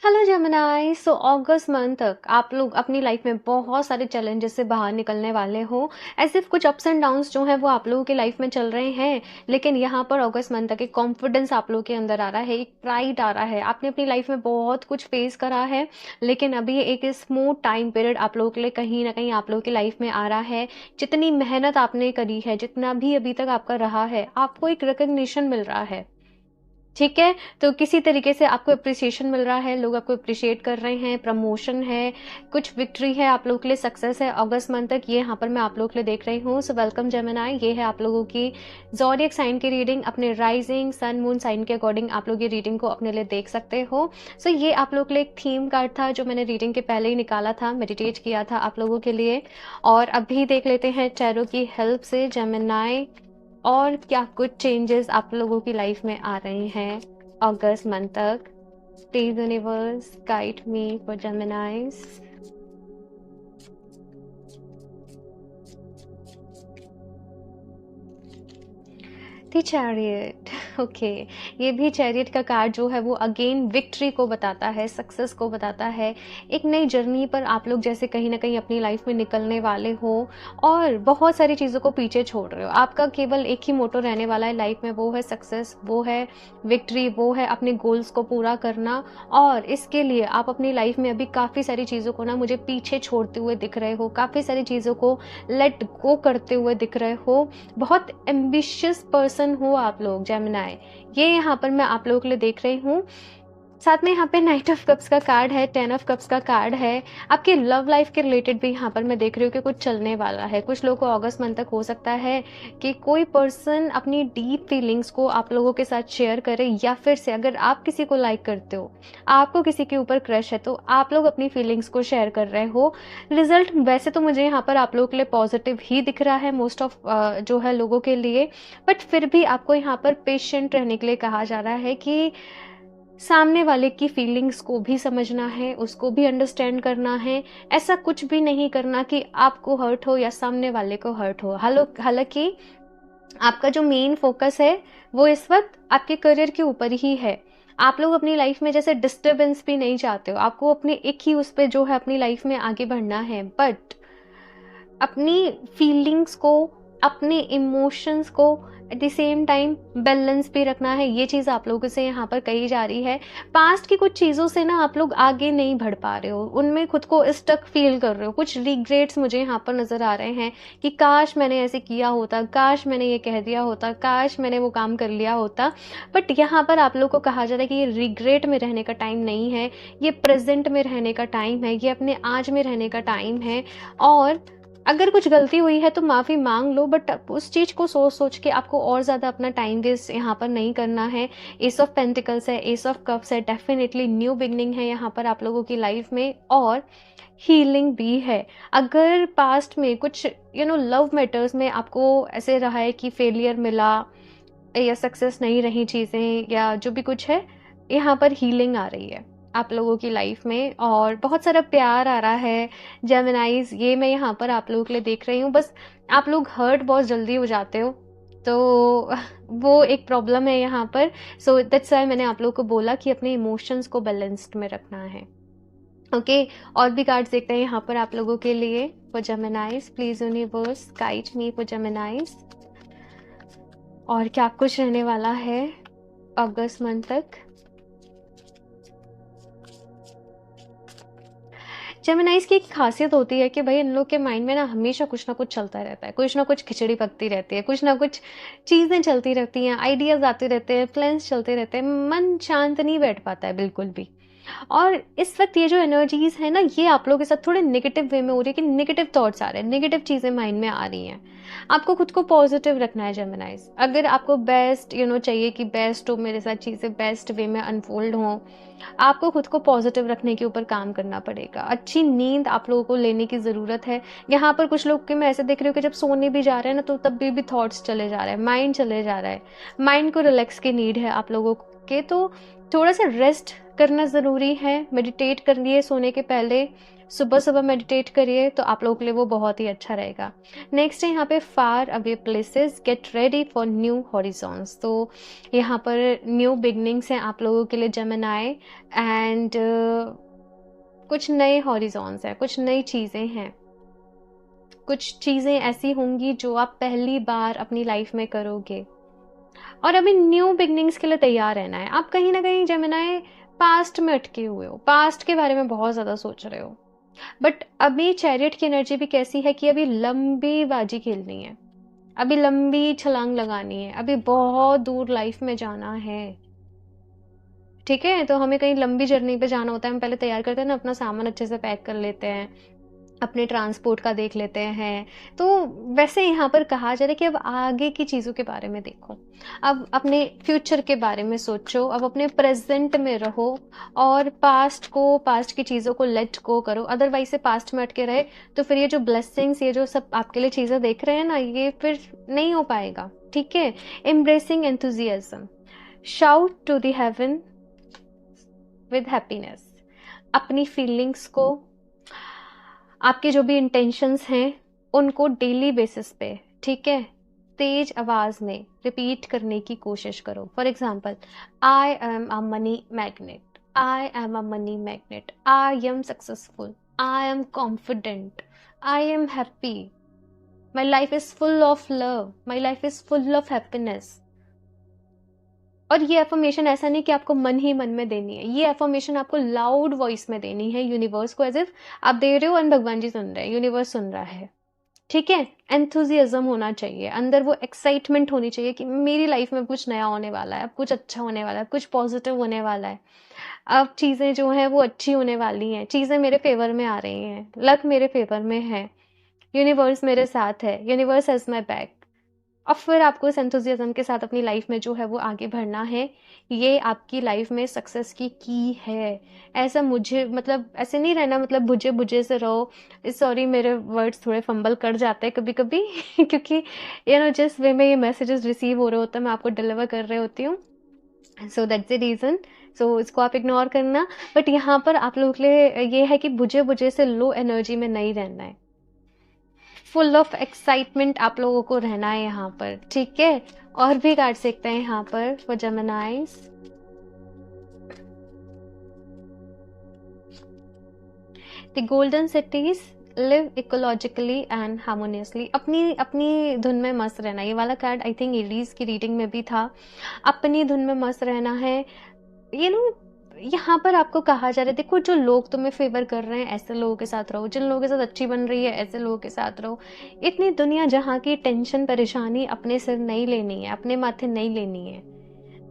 Hello Gemini. So अगस्त month तक आप लोग अपनी लाइफ में बहुत सारे चैलेंजेस से बाहर निकलने वाले हो। ऐसे कुछ अप्स एंड डाउन्स जो हैं वो आप लोगों की लाइफ में चल रहे हैं, लेकिन यहाँ पर अगस्त मंथ तक एक कॉन्फिडेंस आप लोगों के अंदर आ रहा है, एक प्राइड आ रहा है। आपने अपनी लाइफ में बहुत कुछ फेस करा है, लेकिन अभी एक स्मूथ टाइम पीरियड आप लोगों के लिए कहीं ना कहीं आप लोगों की लाइफ में आ रहा है। जितनी मेहनत आपने करी है, जितना भी अभी तक आपका रहा है, आपको एक रिकग्निशन मिल रहा है। ठीक है, तो किसी तरीके से आपको एप्रिसिएशन मिल रहा है, लोग आपको एप्रिशिएट कर रहे हैं, प्रमोशन है, कुछ विक्ट्री है आप लोगों के लिए, सक्सेस है अगस्त मंथ तक। ये यहाँ पर मैं आप लोगों के लिए देख रही हूँ। So welcome Gemini. ये है आप लोगों की ज़ोडिएक साइन की रीडिंग। अपने राइजिंग सन मून साइन के अकॉर्डिंग आप लोग ये रीडिंग को अपने लिए देख सकते हो। सो ये आप लोगों के लिए एक थीम कार्ड था जो मैंने रीडिंग के पहले ही निकाला था, मेडिटेट किया था आप लोगों के लिए। और अभी देख लेते हैं टैरो की हेल्प से जेमिनी, और क्या कुछ चेंजेस आप लोगों की लाइफ में आ रहे हैं अगस्त मंथ तक। Please universe guide me for जेमिनाइज। The chariot. Okay, ये भी चैरियट का कार्ड जो है वो अगेन विक्ट्री को बताता है, सक्सेस को बताता है। एक नई जर्नी पर आप लोग जैसे कहीं ना कहीं अपनी लाइफ में निकलने वाले हो और बहुत सारी चीज़ों को पीछे छोड़ रहे हो। आपका केवल एक ही मोटो रहने वाला है लाइफ में, वो है सक्सेस, वो है विक्ट्री, वो है अपने गोल्स को पूरा करना। और इसके लिए आप अपनी लाइफ में अभी काफ़ी सारी चीज़ों को ना मुझे पीछे छोड़ते हुए दिख रहे हो, काफ़ी सारी चीज़ों को लेट गो करते हुए दिख रहे हो। बहुत एम्बिशियस पर्सन हो आप लोग जेमिनी, ये यहाँ पर मैं आप लोगों के लिए देख रही हूँ। साथ में यहाँ पे नाइट ऑफ कप्स का कार्ड है, 10 ऑफ कप्स का कार्ड है। आपके लव लाइफ के रिलेटेड भी यहाँ पर मैं देख रही हूँ कि कुछ चलने वाला है। कुछ लोगों को अगस्त मंथ तक हो सकता है कि कोई पर्सन अपनी डीप फीलिंग्स को आप लोगों के साथ शेयर करे, या फिर से अगर आप किसी को लाइक करते हो, आपको किसी के ऊपर क्रश है, तो आप लोग अपनी फीलिंग्स को शेयर कर रहे हो। रिजल्ट वैसे तो मुझे यहाँ पर आप लोगों के लिए पॉजिटिव ही दिख रहा है मोस्ट ऑफ जो है लोगों के लिए, बट फिर भी आपको यहाँ पर पेशेंट रहने के लिए कहा जा रहा है कि सामने वाले की फीलिंग्स को भी समझना है, उसको भी अंडरस्टैंड करना है। ऐसा कुछ भी नहीं करना कि आपको हर्ट हो या सामने वाले को हर्ट हो। हालांकि आपका जो मेन फोकस है वो इस वक्त आपके करियर के ऊपर ही है। आप लोग अपनी लाइफ में जैसे डिस्टर्बेंस भी नहीं चाहते हो, आपको अपने एक ही उस पर जो है अपनी लाइफ में आगे बढ़ना है, बट अपनी फीलिंग्स को, अपने इमोशंस को at the same time balance भी रखना है। ये चीज़ आप लोगों से यहाँ पर कही जा रही है। पास्ट की कुछ चीज़ों से ना आप लोग आगे नहीं बढ़ पा रहे हो, उनमें खुद को स्टक फील कर रहे हो। कुछ रिग्रेट्स मुझे यहाँ पर नज़र आ रहे हैं कि काश मैंने ऐसे किया होता, काश मैंने ये कह दिया होता, काश मैंने वो काम कर लिया होता। बट यहाँ पर आप लोग को कहा जा रहा है कि ये रिग्रेट में रहने का टाइम नहीं है, ये प्रेजेंट में रहने का टाइम है, ये अपने आज में रहने का टाइम है। और अगर कुछ गलती हुई है तो माफ़ी मांग लो, बट उस चीज़ को सोच सोच के आपको और ज़्यादा अपना टाइम वेस्ट यहाँ पर नहीं करना है। एस ऑफ पेंटिकल्स है, एस ऑफ कप्स है, डेफिनेटली न्यू बिगनिंग है यहाँ पर आप लोगों की लाइफ में, और हीलिंग भी है। अगर पास्ट में कुछ लव मैटर्स में आपको ऐसे रहा है कि फेलियर मिला या सक्सेस नहीं रही चीज़ें या जो भी कुछ है, यहाँ पर हीलिंग आ रही है आप लोगों की लाइफ में, और बहुत सारा प्यार आ रहा है जेमिनाइज। ये मैं यहाँ पर आप लोगों के लिए देख रही हूँ। बस आप लोग हर्ट बहुत जल्दी हो जाते हो, तो वो एक प्रॉब्लम है यहाँ पर। सो दैट्स व्हाई मैंने आप लोगों को बोला कि अपने इमोशंस को बैलेंस्ड में रखना है। ओके, और भी कार्ड्स देखते हैं यहाँ पर आप लोगों के लिए for जेमिनाइज। Please universe guide me for जेमिनाइज, और क्या कुछ रहने वाला है अगस्त मंथ तक। जेमिनाइज की एक खासियत होती है कि भाई इन लोग के माइंड में ना हमेशा कुछ ना कुछ चलता रहता है, कुछ ना कुछ खिचड़ी पकती रहती है, कुछ ना कुछ चीज़ें चलती रहती हैं, आइडियाज़ आते रहते हैं, प्लान्स चलते रहते हैं, मन शांत नहीं बैठ पाता है बिल्कुल भी। और इस वक्त ये जो एनर्जीज है ना, ये आप लोगों के साथ थोड़े नेगेटिव वे में हो रही है कि नेगेटिव थॉट्स आ रहे हैं, नेगेटिव चीज़ें माइंड में आ रही हैं। आपको खुद को पॉजिटिव रखना है जेमिनाइज। अगर आपको बेस्ट चाहिए कि बेस्ट हो, मेरे साथ चीज़ें बेस्ट वे में अनफोल्ड हों, आपको खुद को पॉजिटिव रखने के ऊपर काम करना पड़ेगा। अच्छी नींद आप लोगों को लेने की ज़रूरत है। यहाँ पर कुछ लोग के मैं ऐसे देख रही हूँ कि जब सोने भी जा रहे हैं ना, तो तब भी थॉट्स चले जा रहे हैं, माइंड चले जा रहा है। माइंड को रिलैक्स की नीड है आप लोगों के, तो थोड़ा सा रेस्ट करना ज़रूरी है। मेडिटेट करिए सोने के पहले, सुबह सुबह मेडिटेट करिए तो आप लोगों के लिए वो बहुत ही अच्छा रहेगा। नेक्स्ट है यहाँ पे far away places get ready for new horizons. तो यहाँ पर न्यू बिगनिंग्स हैं आप लोगों के लिए जेमिनाई, एंड कुछ नए हॉरिजॉन्स हैं, कुछ नई चीज़ें हैं, कुछ चीज़ें ऐसी होंगी जो आप पहली बार अपनी लाइफ में करोगे, और अभी न्यू बिगनिंग्स के लिए तैयार रहना है। आप कहीं ना कहीं जेमिनाई पास्ट में अटके हुए हो, पास्ट के बारे में बहुत ज़्यादा सोच रहे हो, बट अभी चैरियट की एनर्जी भी कैसी है कि अभी लंबी बाजी खेलनी है, अभी लंबी छलांग लगानी है, अभी बहुत दूर लाइफ में जाना है। ठीक है, तो हमें कहीं लंबी जर्नी पे जाना होता है, हम पहले तैयार करते हैं ना, अपना सामान अच्छे से पैक कर लेते हैं, अपने ट्रांसपोर्ट का देख लेते हैं। तो वैसे यहाँ पर कहा जा रहा है कि अब आगे की चीज़ों के बारे में देखो, अब अपने फ्यूचर के बारे में सोचो, अब अपने प्रेजेंट में रहो, और पास्ट की चीज़ों को लेट गो करो। अदरवाइज से पास्ट में अटके रहे तो फिर ये जो ब्लेसिंग्स, ये जो सब आपके लिए चीज़ें देख रहे हैं ना, ये फिर नहीं हो पाएगा। ठीक है, embracing enthusiasm, shout to the heaven with happiness. अपनी फीलिंग्स को, आपके जो भी इंटेंशंस हैं, उनको डेली बेसिस पे, ठीक है, तेज आवाज में रिपीट करने की कोशिश करो। For example, I am a money magnet, I am a money magnet, I am successful, I am confident, I am happy, my life is full of love, my life is full of happiness. और ये affirmation ऐसा नहीं कि आपको मन ही मन में देनी है, ये एफर्मेशन आपको लाउड वॉइस में देनी है यूनिवर्स को, एज इफ आप दे रहे हो और भगवान जी सुन रहे हैं, यूनिवर्स सुन रहा है। ठीक है, एंथुजियाज्म होना चाहिए अंदर, वो एक्साइटमेंट होनी चाहिए कि मेरी लाइफ में कुछ नया होने वाला है, अब कुछ अच्छा होने वाला है, कुछ पॉजिटिव होने वाला है, अब चीज़ें जो हैं वो अच्छी होने वाली हैं, चीज़ें मेरे फेवर में आ रही हैं, लक मेरे फेवर में है, यूनिवर्स मेरे साथ है, यूनिवर्स हैज़ माई बैक। और फिर आपको इस एंथुजियाज्म के साथ अपनी लाइफ में जो है वो आगे बढ़ना है। ये आपकी लाइफ में सक्सेस की है। ऐसा मुझे मतलब ऐसे नहीं रहना, मतलब बुझे बुझे से रहो। सॉरी, मेरे वर्ड्स थोड़े फंबल कर जाते हैं कभी कभी क्योंकि जिस वे में ये मैसेजेस रिसीव हो रहे होते हैं मैं आपको डिलीवर कर रही होती हूँ, सो दैट्स द रीज़न। सो इसको आप इग्नोर करना। बट यहाँ पर आप लोगों के लिए ये है कि बुझे बुझे से लो एनर्जी में नहीं रहना है, फुल ऑफ एक्साइटमेंट आप लोगों को रहना है यहाँ पर। ठीक है, और भी कार्ड सीखते हैं यहाँ पर for जेमिनाइज। The golden cities live ecologically and harmoniously. अपनी अपनी धुन में मस्त रहना। ये वाला कार्ड आई थिंक एडीज की रीडिंग में भी था। अपनी धुन में मस्त रहना है। यहाँ पर आपको कहा जा रहा है, देखो जो लोग तुम्हें फेवर कर रहे हैं ऐसे लोगों के साथ रहो, जिन लोगों के साथ अच्छी बन रही है ऐसे लोगों के साथ रहो। इतनी दुनिया जहाँ की टेंशन परेशानी अपने सिर नहीं लेनी है, अपने माथे नहीं लेनी है।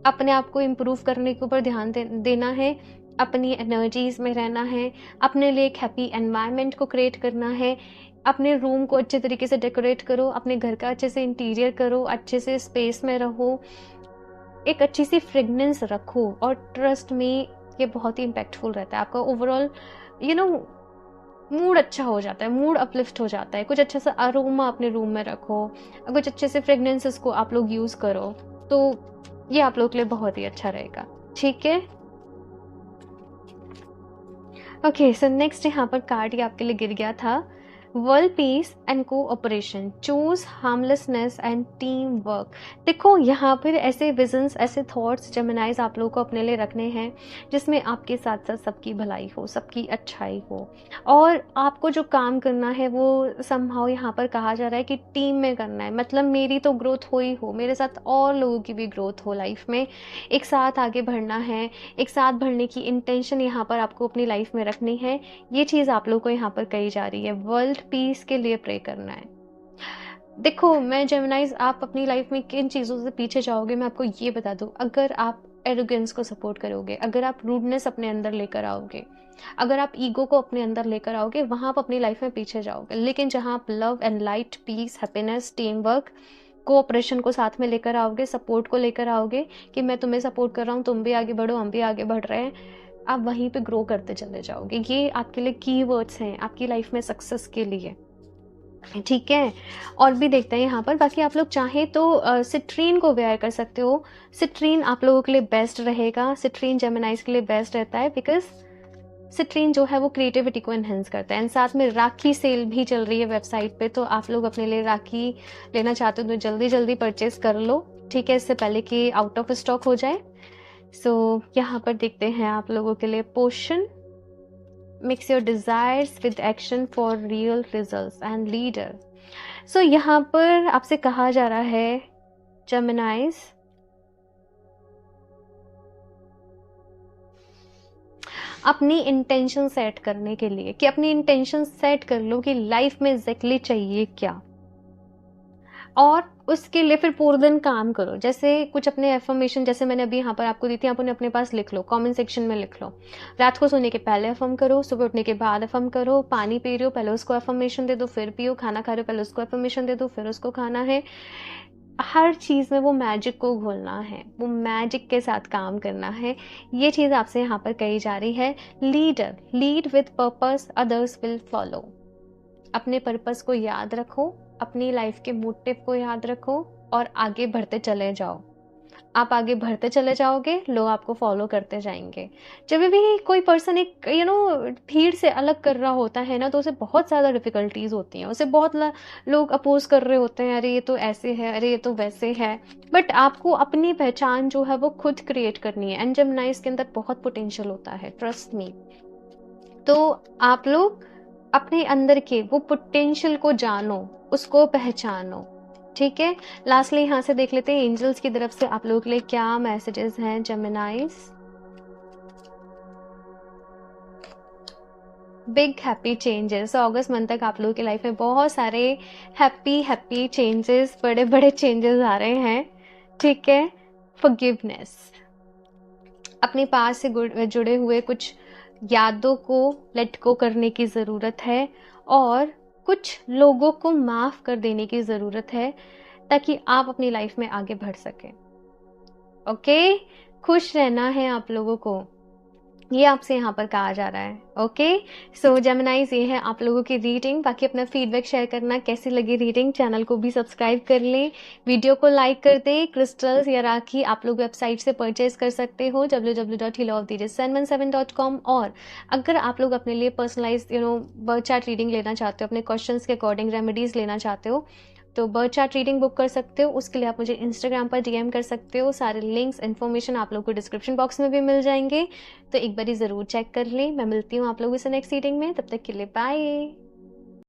अपने आप को इम्प्रूव करने के ऊपर ध्यान देना है, अपनी एनर्जीज में रहना है, अपने लिए एक हैप्पी एनवायरनमेंट को क्रिएट करना है। अपने रूम को अच्छे तरीके से डेकोरेट करो, अपने घर का अच्छे से इंटीरियर करो, अच्छे से स्पेस में रहो, एक अच्छी सी फ्रेगनेंस रखो। और ट्रस्ट में ये बहुत ही इम्पैक्टफुल रहता है। आपका ओवरऑल मूड अच्छा हो जाता है, मूड अपलिफ्ट हो जाता है। कुछ अच्छा सा अरोमा अपने रूम में रखो, कुछ अच्छे से फ्रेगनेंसेस को आप लोग यूज़ करो, तो ये आप लोग के लिए बहुत ही अच्छा रहेगा। ठीक है, ओके। सो नेक्स्ट यहाँ पर कार्ड ये आपके लिए गिर गया था, world peace and cooperation, choose harmlessness and team work. देखो यहाँ पर ऐसे विजन्स, ऐसे थॉट्स जेमिनाइज आप लोगों को अपने लिए रखने हैं जिसमें आपके साथ साथ सबकी भलाई हो, सबकी अच्छाई हो। और आपको जो काम करना है वो समहाउ यहाँ पर कहा जा रहा है कि टीम में करना है। मतलब मेरी तो ग्रोथ हो ही हो, मेरे साथ और लोगों की भी ग्रोथ हो लाइफ में, एक साथ आगे बढ़ना है, एक साथ बढ़ने की इंटेंशन यहाँ पर आपको अपनी लाइफ में रखनी है। ये चीज़ आप लोगों को यहाँ पर कही जा रही है। वर्ल्ड पीस के लिए प्रे करना है। देखो मैं जेमिनाइज, आप अपनी लाइफ में किन चीज़ों से पीछे जाओगे मैं आपको ये बता दूं। अगर आप एरोगेंस को सपोर्ट करोगे, अगर आप रूडनेस अपने अंदर लेकर आओगे, अगर आप ईगो को अपने अंदर लेकर आओगे, वहाँ आप अपनी लाइफ में पीछे जाओगे। लेकिन जहाँ आप love and light, peace, happiness, team work, cooperation को साथ में लेकर आओगे, सपोर्ट को लेकर आओगे कि मैं तुम्हें सपोर्ट कर रहा हूँ, तुम भी आगे बढ़ो, हम भी आगे बढ़ रहे हैं, आप वहीं पे ग्रो करते चले जाओगे। ये आपके लिए कीवर्ड्स हैं आपकी लाइफ में सक्सेस के लिए। ठीक है, और भी देखते हैं यहाँ पर। बाकी आप लोग चाहें तो सिट्रीन को वेयर कर सकते हो। सिट्रीन आप लोगों के लिए बेस्ट रहेगा। सिट्रीन जेमिनाइज के लिए बेस्ट रहता है बिकॉज सिट्रीन जो है वो क्रिएटिविटी को एनहेंस करता है। एंड साथ में राखी सेल भी चल रही है वेबसाइट पे, तो आप लोग अपने लिए राखी लेना चाहते हो तो जल्दी जल्दी परचेज कर लो, ठीक है, इससे पहले कि आउट ऑफ स्टॉक हो जाए। सो यहाँ पर देखते हैं आप लोगों के लिए potion, mix your desires with action for real results and leader. So यहाँ पर आपसे कहा जा रहा है जेमिनाइज, अपनी इंटेंशन सेट करने के लिए, कि अपनी इंटेंशन सेट कर लो कि लाइफ में एग्जैक्टली चाहिए क्या, और उसके लिए फिर पूरे दिन काम करो। जैसे कुछ अपने एफर्मेशन, जैसे मैंने अभी यहाँ पर आपको दी थी, आप उन्हें अपने पास लिख लो, कमेंट सेक्शन में लिख लो। रात को सोने के पहले एफर्म करो, सुबह उठने के बाद एफर्म करो, पानी पी रहे हो पहले उसको एफर्मेशन दे दो फिर पियो, खाना खा रहे हो पहले उसको एफर्मेशन दे दो फिर उसको खाना है। हर चीज़ में वो मैजिक को घोलना है, वो मैजिक के साथ काम करना है। ये चीज़ आपसे यहाँ पर कही जा रही है। Leader, lead with purpose, others will follow. अपने पर्पस को याद रखो, अपनी लाइफ के मोटिव को याद रखो और आगे बढ़ते चले जाओ। आप आगे बढ़ते चले जाओगे, लोग आपको फॉलो करते जाएंगे। जब भी कोई पर्सन एक भीड़ से अलग कर रहा होता है ना, तो उसे बहुत ज़्यादा डिफिकल्टीज होती हैं, उसे बहुत लोग अपोज कर रहे होते हैं, अरे ये तो ऐसे है, अरे ये तो वैसे है। बट आपको अपनी पहचान जो है वो खुद क्रिएट करनी है। एंड जेमिनाइज के अंदर बहुत पोटेंशियल होता है, ट्रस्ट मी। तो आप लोग अपने अंदर के वो पोटेंशियल को जानो, उसको पहचानो, ठीक है। लास्टली यहाँ से देख लेते हैं एंजल्स की तरफ से आप लोगों के लिए क्या मैसेजेस हैं जेमिनाइज। बिग हैप्पी चेंजेस, अगस्त मंथ तक आप लोगों की लाइफ में बहुत सारे हैप्पी चेंजेस, बड़े बड़े चेंजेस आ रहे हैं, ठीक है। फॉरगिवनेस, अपने पास से जुड़े हुए कुछ यादों को लेट गो करने की ज़रूरत है, और कुछ लोगों को माफ़ कर देने की ज़रूरत है, ताकि आप अपनी लाइफ में आगे बढ़ सकें। ओके, खुश रहना है आप लोगों को, ये आपसे यहाँ पर कहा जा रहा है। ओके, सो जेमिनाइज, ये है आप लोगों की रीडिंग। बाकी अपना फीडबैक शेयर करना, कैसी लगी रीडिंग। चैनल को भी सब्सक्राइब कर लें, वीडियो को लाइक कर दें। क्रिस्टल्स या राखी आप लोग वेबसाइट से परचेज कर सकते हो www.healofthejessen17.com। और अगर आप लोग अपने लिए पर्सनलाइज बर्थ चार्ट रीडिंग लेना चाहते हो, अपने क्वेश्चंस के अकॉर्डिंग रेमेडीज लेना चाहते हो, तो बर्थ चार्ट रीडिंग बुक कर सकते हो। उसके लिए आप मुझे इंस्टाग्राम पर डीएम कर सकते हो। सारे लिंक्स, इन्फॉर्मेशन आप लोग को डिस्क्रिप्शन बॉक्स में भी मिल जाएंगे, तो एक बारी ज़रूर चेक कर लें। मैं मिलती हूँ आप लोगों से नेक्स्ट रीडिंग में, तब तक के लिए बाय।